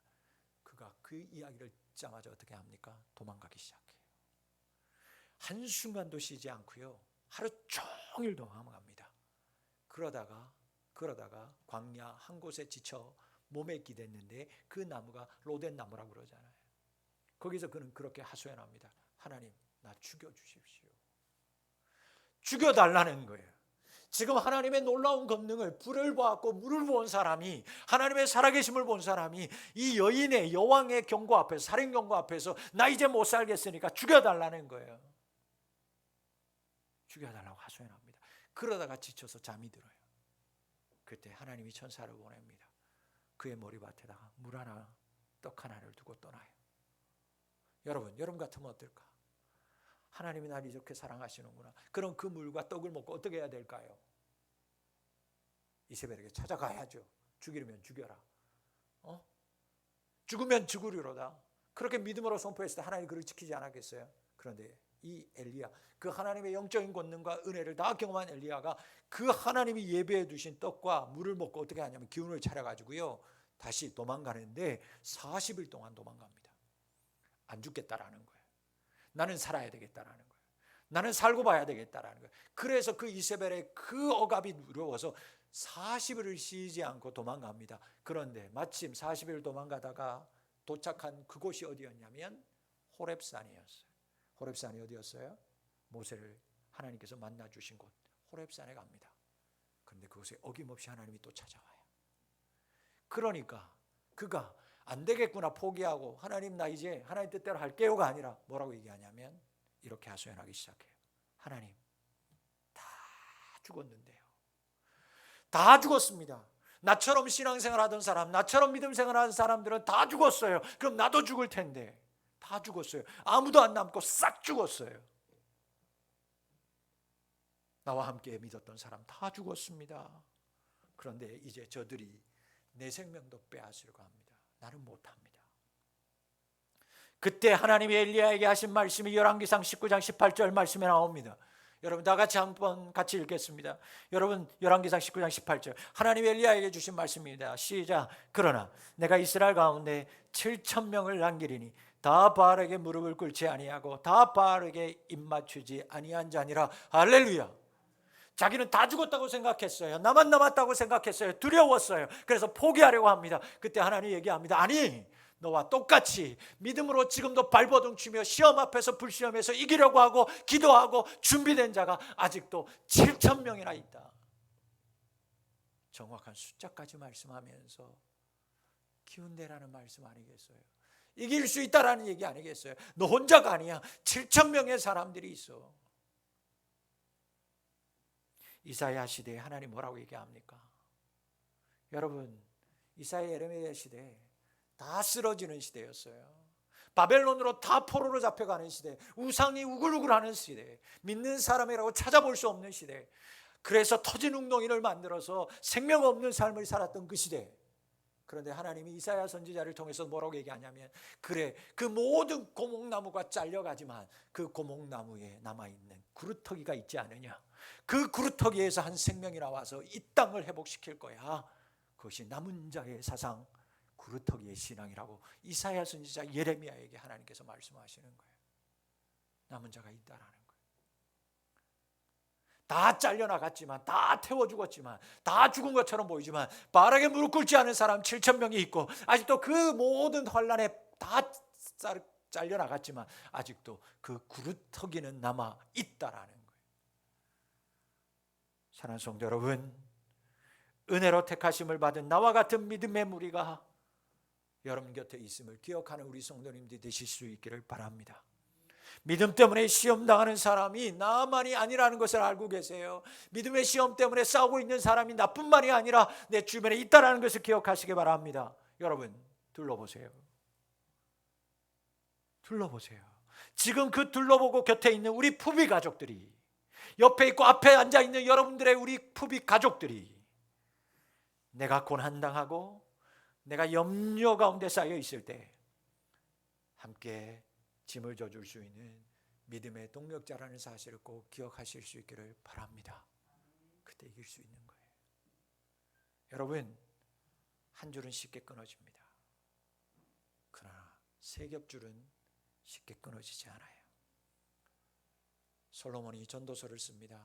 그가 그 이야기를 듣자마자 어떻게 합니까? 도망가기 시작해요. 한순간도 쉬지 않고요, 하루 종일 도망갑니다. 그러다가 광야 한 곳에 지쳐 몸에 기댔는데 그 나무가 로덴 나무라고 그러잖아요. 거기서 그는 그렇게 하소연합니다. 하나님, 나 죽여주십시오. 죽여달라는 거예요. 지금 하나님의 놀라운 권능을, 불을 보았고 물을 본 사람이, 하나님의 살아계심을 본 사람이 이 여인의, 여왕의 경고 앞에서, 살인 경고 앞에서 나 이제 못 살겠으니까 죽여달라는 거예요. 죽여달라고 하소연합니다. 그러다가 지쳐서 잠이 들어요. 그때 하나님이 천사를 보냅니다. 그의 머리밭에다가 물 하나, 떡 하나를 두고 떠나요. 여러분 같으면 어떨까? 하나님이 나를 이렇게 사랑하시는구나. 그럼 그 물과 떡을 먹고 어떻게 해야 될까요? 이세벨에게 찾아가야죠. 죽이려면 죽여라. 죽으면 죽으리로다. 그렇게 믿음으로 선포했을 때 하나님이 그를 지키지 않았겠어요? 그런데 이 엘리야, 그 하나님의 영적인 권능과 은혜를 다 경험한 엘리야가 그 하나님이 예배해 두신 떡과 물을 먹고 어떻게 하냐면 기운을 차려가지고요, 다시 도망가는데 40일 동안 도망갑니다. 안 죽겠다라는 거예요. 나는 살아야 되겠다라는 거예요. 나는 살고 봐야 되겠다라는 거예요. 그래서 그 이세벨의 그 억압이 두려워서 40일을 쉬지 않고 도망갑니다. 그런데 마침 40일 도망가다가 도착한 그곳이 어디였냐면 호렙산이었어요. 호렙산이 어디였어요? 모세를 하나님께서 만나 주신 곳 호렙산에 갑니다. 그런데 그곳에 어김없이 하나님이 또 찾아와요. 그러니까 그가 안 되겠구나 포기하고 하나님 나 이제 하나님 뜻대로 할게요가 아니라 뭐라고 얘기하냐면 이렇게 하소연하기 시작해요. 하나님, 다 죽었는데요. 다 죽었습니다. 나처럼 신앙생활 하던 사람, 나처럼 믿음생활 하던 사람들은 다 죽었어요. 그럼 나도 죽을 텐데. 다 죽었어요. 아무도 안 남고 싹 죽었어요. 나와 함께 믿었던 사람 다 죽었습니다. 그런데 이제 저들이 내 생명도 빼앗으려고 합니다. 나는 못합니다. 그때 하나님이 엘리야에게 하신 말씀이 열왕기상 19장 18절 말씀에 나옵니다. 여러분 다 같이 한번 같이 읽겠습니다. 여러분 열왕기상 19장 18절 하나님이 엘리야에게 주신 말씀입니다. 시작. 그러나 내가 이스라엘 가운데 7,000명을 남기리니 다 바알에게 무릎을 꿇지 아니하고 다 바알에게 입맞추지 아니한 자니라. 할렐루야. 자기는 다 죽었다고 생각했어요. 나만 남았다고 생각했어요. 두려웠어요. 그래서 포기하려고 합니다. 그때 하나님이 얘기합니다. 아니, 너와 똑같이 믿음으로 지금도 발버둥 치며 시험 앞에서 불시험에서 이기려고 하고 기도하고 준비된 자가 아직도 7,000명이나 있다. 정확한 숫자까지 말씀하면서 기운내라는 말씀 아니겠어요? 이길 수 있다라는 얘기 아니겠어요? 너 혼자가 아니야. 7,000명의 사람들이 있어. 이사야 시대에 하나님 뭐라고 얘기합니까? 여러분 이사야 예레미야 시대에 다 쓰러지는 시대였어요. 바벨론으로 다 포로로 잡혀가는 시대, 우상이 우글우글하는 시대, 믿는 사람이라고 찾아볼 수 없는 시대, 그래서 터진 웅덩이를 만들어서 생명 없는 삶을 살았던 그 시대. 그런데 하나님이 이사야 선지자를 통해서 뭐라고 얘기하냐면 그래 그 모든 고목나무가 잘려가지만 그 고목나무에 남아있는 구루터기가 있지 않느냐. 그 구루터기에서 한 생명이 나와서 이 땅을 회복시킬 거야. 그것이 남은 자의 사상 구루터기의 신앙이라고 이사야 선지자 예레미야에게 하나님께서 말씀하시는 거예요. 남은 자가 있다라는 거예요. 다 잘려나갔지만 다 태워 죽었지만 다 죽은 것처럼 보이지만 바알에게 무릎 꿇지 않은 사람 7,000명이 있고 아직도 그 모든 환란에 다 잘려나갔지만 아직도 그 구루터기는 남아 있다라는 거예요. 사랑하는 성도 여러분, 은혜로 택하심을 받은 나와 같은 믿음의 무리가 여러분 곁에 있음을 기억하는 우리 성도님들이 되실 수 있기를 바랍니다. 믿음 때문에 시험당하는 사람이 나만이 아니라는 것을 알고 계세요. 믿음의 시험 때문에 싸우고 있는 사람이 나뿐만이 아니라 내 주변에 있다는 것을 기억하시기 바랍니다. 여러분 둘러보세요. 둘러보세요. 지금 그 둘러보고 곁에 있는 우리 푸비 가족들이, 옆에 있고 앞에 앉아있는 여러분들의 우리 푸비 가족들이 내가 고난당하고 내가 염려 가운데 쌓여 있을 때 함께 짐을 져줄 수 있는 믿음의 동력자라는 사실을 꼭 기억하실 수 있기를 바랍니다. 그때 이길 수 있는 거예요. 여러분 한 줄은 쉽게 끊어집니다. 그러나 세 겹줄은 쉽게 끊어지지 않아요. 솔로몬이 전도서를 씁니다.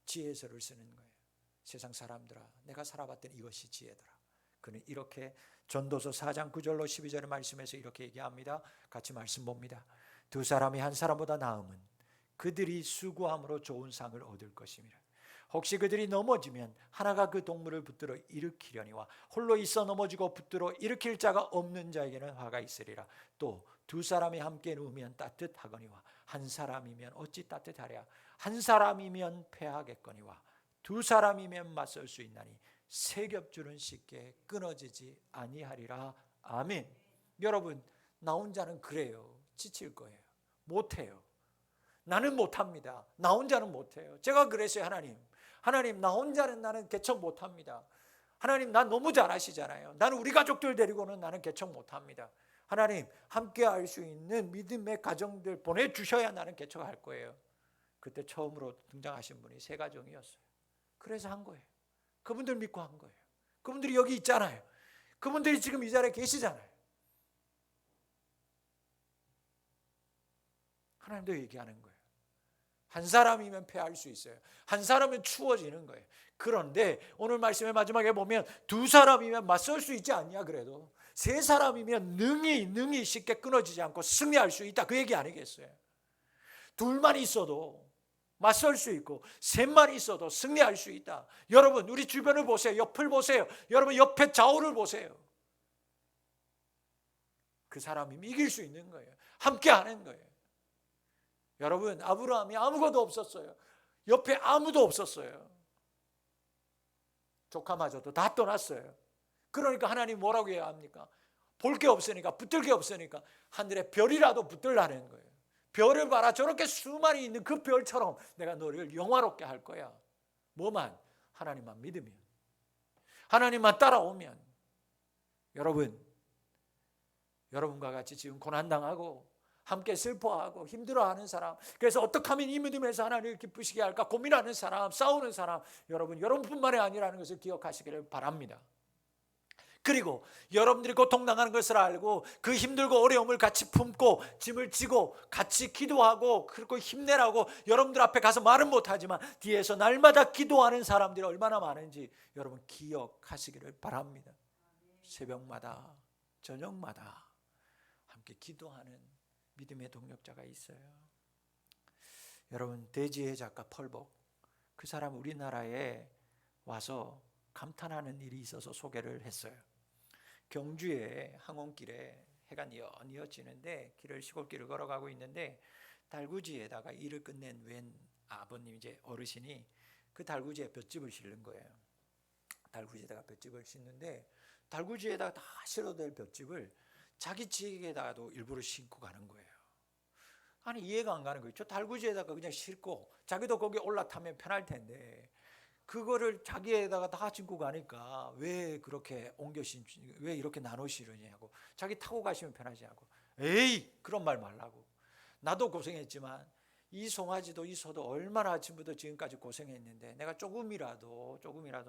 지혜서를 쓰는 거예요. 세상 사람들아 내가 살아봤더니 이것이 지혜더라. 그는 이렇게 전도서 4장 9절로 12절의 말씀에서 이렇게 얘기합니다. 같이 말씀 봅니다. 두 사람이 한 사람보다 나음은 그들이 수고함으로 좋은 상을 얻을 것임이라. 혹시 그들이 넘어지면 하나가 그 동물을 붙들어 일으키려니와 홀로 있어 넘어지고 붙들어 일으킬 자가 없는 자에게는 화가 있으리라. 또 두 사람이 함께 누우면 따뜻하거니와 한 사람이면 어찌 따뜻하랴. 한 사람이면 패하겠거니와 두 사람이면 맞설 수 있나니 세 겹줄은 쉽게 끊어지지 아니하리라. 아멘. 여러분 나 혼자는 그래요. 지칠 거예요. 못해요. 나는 못합니다. 나 혼자는 못해요. 제가 그랬어요. 하나님 나 혼자는 나는 개척 못합니다. 하나님 나 너무 잘하시잖아요. 나는 우리 가족들 데리고는 나는 개척 못합니다. 하나님 함께 할 수 있는 믿음의 가정들 보내주셔야 나는 개척할 거예요. 그때 처음으로 등장하신 분이 세 가정이었어요. 그래서 한 거예요. 그분들 믿고 한 거예요. 그분들이 여기 있잖아요. 그분들이 지금 이 자리에 계시잖아요. 하나님도 얘기하는 거예요. 한 사람이면 패할 수 있어요. 한 사람은 추워지는 거예요. 그런데 오늘 말씀의 마지막에 보면 두 사람이면 맞설 수 있지 않냐. 그래도 세 사람이면 능히 쉽게 끊어지지 않고 승리할 수 있다. 그 얘기 아니겠어요? 둘만 있어도 맞설 수 있고 셋만 있어도 승리할 수 있다. 여러분 우리 주변을 보세요. 옆을 보세요. 여러분 옆에 좌우를 보세요. 그 사람이 이길 수 있는 거예요. 함께 하는 거예요. 여러분 아브라함이 아무것도 없었어요. 옆에 아무도 없었어요. 조카마저도 다 떠났어요. 그러니까 하나님 뭐라고 해야 합니까? 볼 게 없으니까, 붙들 게 없으니까 하늘에 별이라도 붙들라는 거예요. 별을 봐라. 저렇게 수많이 있는 그 별처럼 내가 너를 영화롭게 할 거야. 뭐만? 하나님만 믿으면, 하나님만 따라오면. 여러분과 같이 지금 고난당하고 함께 슬퍼하고 힘들어하는 사람, 그래서 어떻게 하면 이 믿음에서 하나님을 기쁘시게 할까 고민하는 사람, 싸우는 사람, 여러분뿐만이 아니라는 것을 기억하시기를 바랍니다. 그리고 여러분들이 고통당하는 것을 알고 그 힘들고 어려움을 같이 품고 짐을 지고 같이 기도하고 그리고 힘내라고 여러분들 앞에 가서 말은 못하지만 뒤에서 날마다 기도하는 사람들이 얼마나 많은지 여러분 기억하시기를 바랍니다. 새벽마다 저녁마다 함께 기도하는 믿음의 동력자가 있어요. 여러분, 대지의 작가 펄복, 그 사람 우리나라에 와서 감탄하는 일이 있어서 소개를 했어요. 경주의 항원길에 해가 뉘어지는데 시골길을 걸어가고 있는데 달구지에다가 일을 끝낸 웬 아버님, 이제 어르신이 그 달구지에 볏짚을 싣는 거예요. 달구지에다가 볏짚을 싣는데 달구지에다가 다 실어도 될 볏짚을 자기 지역에다가도 일부러 싣고 가는 거예요. 아니, 이해가 안 가는 거예요. 저 달구지에다가 그냥 싣고 자기도 거기 올라타면 편할 텐데 그거를 자기에다가 다 싣고 가니까 왜 그렇게 왜 이렇게 나눠 실으냐고, 자기 타고 가시면 편하지 않고. 에이, 그런 말 말라고. 나도 고생했지만 이 송아지도 이 소도 얼마나 아침부터 지금까지 고생했는데 내가 조금이라도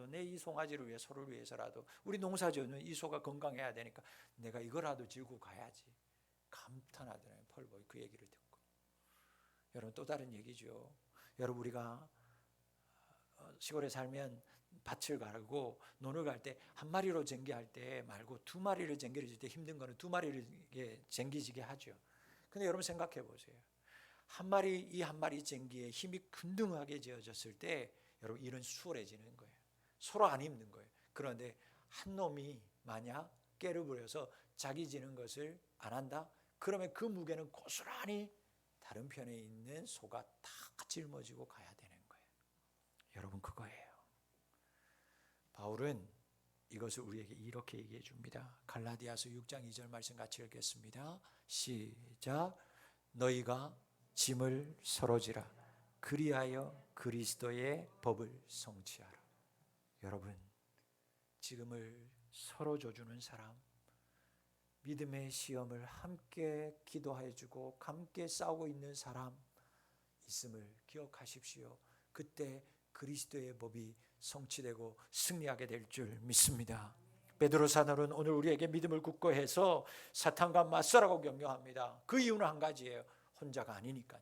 내 이 송아지를 위해, 소를 위해서라도, 우리 농사지어는 이 소가 건강해야 되니까 내가 이거라도 지고 가야지. 감탄하더라고요, 펄복이 그 얘기를 듣고. 여러분, 또 다른 얘기죠. 여러분, 우리가 시골에 살면 밭을 갈고 논을 갈 때 한 마리로 쟁기할 때 말고 두 마리를 쟁기를 때 힘든 거는 두 마리를 쟁기지게 하죠. 근데 여러분 생각해 보세요. 이 한 마리 쟁기에 힘이 균등하게 지어졌을 때 여러분 일은 수월해지는 거예요. 서로 안 힘든 거예요. 그런데 한 놈이 만약 깨를 부려서 자기 지는 것을 안 한다? 그러면 그 무게는 고스란히 다른 편에 있는 소가 다 짊어지고 가야 되는 거예요. 여러분, 그거예요. 바울은 이것을 우리에게 이렇게 얘기해 줍니다. 갈라디아서 6장 2절 말씀 같이 읽겠습니다. 시작. 너희가 짐을 서로 지라. 그리하여 그리스도의 법을 성취하라. 여러분, 짐을 서로 져주는 사람, 믿음의 시험을 함께 기도해 주고 함께 싸우고 있는 사람 있음을 기억하십시오. 그때 그리스도의 법이 성취되고 승리하게 될 줄 믿습니다. 베드로 사도는 오늘 우리에게 믿음을 굳건해서 사탄과 맞서라고 격려합니다. 그 이유는 한 가지예요. 혼자가 아니니까요.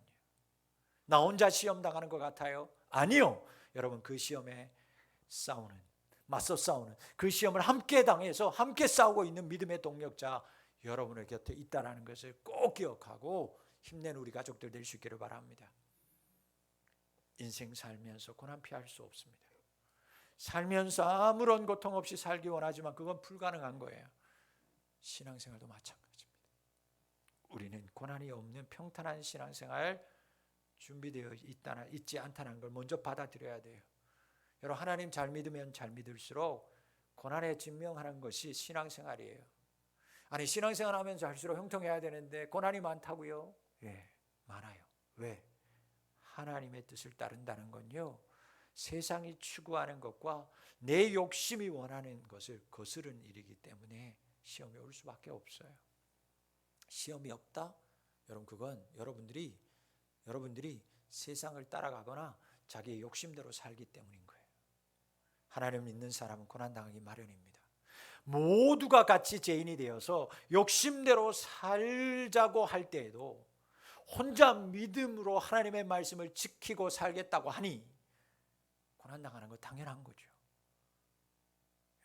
나 혼자 시험 당하는 것 같아요? 아니요. 여러분, 그 시험에 맞서 싸우는 그 시험을 함께 당해서 함께 싸우고 있는 믿음의 동력자 여러분의 곁에 있다는 것을 꼭 기억하고 힘내는 우리 가족들 될 수 있기를 바랍니다. 인생 살면서 고난 피할 수 없습니다. 살면서 아무런 고통 없이 살기 원하지만 그건 불가능한 거예요. 신앙생활도 마찬가지입니다. 우리는 고난이 없는 평탄한 신앙생활 준비되어 있지 않다는 걸 먼저 받아들여야 돼요. 여러분, 하나님 잘 믿으면 잘 믿을수록 고난에 직면하는 것이 신앙생활이에요. 아니, 신앙생활 하면서 할수록 형통해야 되는데 고난이 많다고요? 예, 많아요. 왜? 하나님의 뜻을 따른다는 건요, 세상이 추구하는 것과 내 욕심이 원하는 것을 거스른 일이기 때문에 시험이 올 수밖에 없어요. 시험이 없다? 여러분, 그건 여러분들이 세상을 따라가거나 자기의 욕심대로 살기 때문인 거예요. 하나님 믿는 사람은 고난당하기 마련입니다. 모두가 같이 죄인이 되어서 욕심대로 살자고 할 때에도 혼자 믿음으로 하나님의 말씀을 지키고 살겠다고 하니 고난당하는 거 당연한 거죠.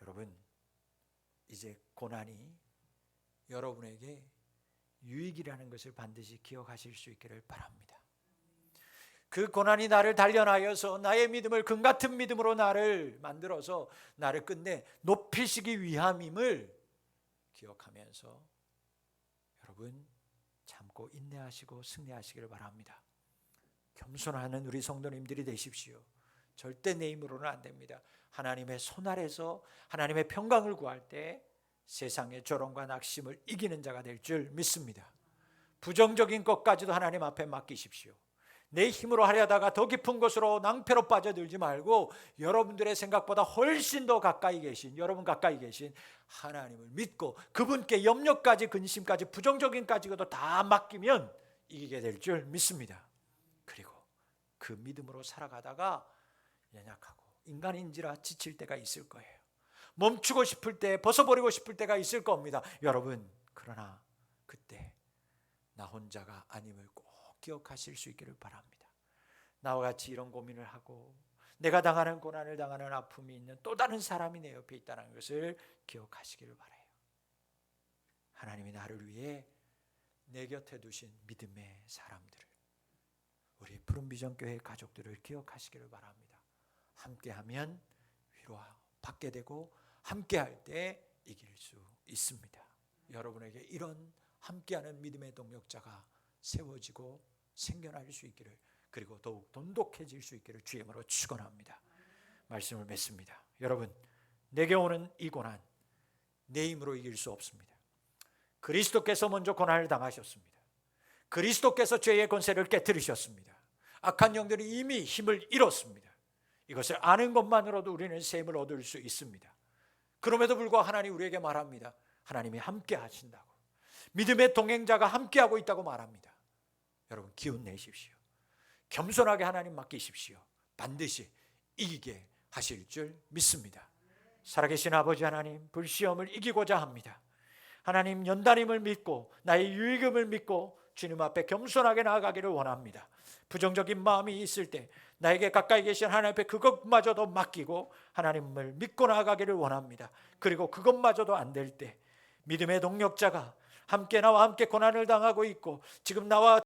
여러분, 이제 고난이 여러분에게 유익이라는 것을 반드시 기억하실 수 있기를 바랍니다. 그 고난이 나를 단련하여서 나의 믿음을 금같은 믿음으로 나를 만들어서 나를 끝내 높이시기 위함임을 기억하면서 여러분 참고 인내하시고 승리하시기를 바랍니다. 겸손하는 우리 성도님들이 되십시오. 절대 내 힘으로는 안 됩니다. 하나님의 손 아래서 하나님의 평강을 구할 때 세상의 조롱과 낙심을 이기는 자가 될 줄 믿습니다. 부정적인 것까지도 하나님 앞에 맡기십시오. 내 힘으로 하려다가 더 깊은 곳으로 낭패로 빠져들지 말고 여러분들의 생각보다 훨씬 더 가까이 계신, 여러분 가까이 계신 하나님을 믿고 그분께 염려까지, 근심까지, 부정적인까지도 다 맡기면 이기게 될 줄 믿습니다. 그리고 그 믿음으로 살아가다가 연약하고 인간인지라 지칠 때가 있을 거예요. 멈추고 싶을 때, 벗어버리고 싶을 때가 있을 겁니다. 여러분, 그러나 그때 나 혼자가 아님을 꼭 기억하실 수 있기를 바랍니다. 나와 같이 이런 고민을 하고 내가 당하는 고난을 당하는 아픔이 있는 또 다른 사람이 내 옆에 있다는 것을 기억하시기를 바라요. 하나님이 나를 위해 내 곁에 두신 믿음의 사람들을, 우리 푸른비전교회 가족들을 기억하시기를 바랍니다. 함께하면 위로받게 되고 함께할 때 이길 수 있습니다. 여러분에게 이런 함께하는 믿음의 동력자가 세워지고 생겨날 수 있기를, 그리고 더욱 돈독해질 수 있기를 주의 이름으로 축원합니다. 말씀을 맺습니다. 여러분, 내게 오는 이 고난 내 힘으로 이길 수 없습니다. 그리스도께서 먼저 고난을 당하셨습니다. 그리스도께서 죄의 권세를 깨뜨리셨습니다. 악한 영들이 이미 힘을 잃었습니다. 이것을 아는 것만으로도 우리는 셈을 얻을 수 있습니다. 그럼에도 불구하고 하나님 우리에게 말합니다. 하나님이 함께 하신다고, 믿음의 동행자가 함께하고 있다고 말합니다. 여러분, 기운 내십시오. 겸손하게 하나님 맡기십시오. 반드시 이기게 하실 줄 믿습니다. 살아계신 아버지 하나님, 불시험을 이기고자 합니다. 하나님, 연단임을 믿고 나의 유익음을 믿고 주님 앞에 겸손하게 나아가기를 원합니다. 부정적인 마음이 있을 때 나에게 가까이 계신 하나님 앞에 그것마저도 맡기고 하나님을 믿고 나아가기를 원합니다. 그리고 그것마저도 안 될 때 믿음의 동력자가 함께 나와 함께 고난을 당하고 있고 지금 나와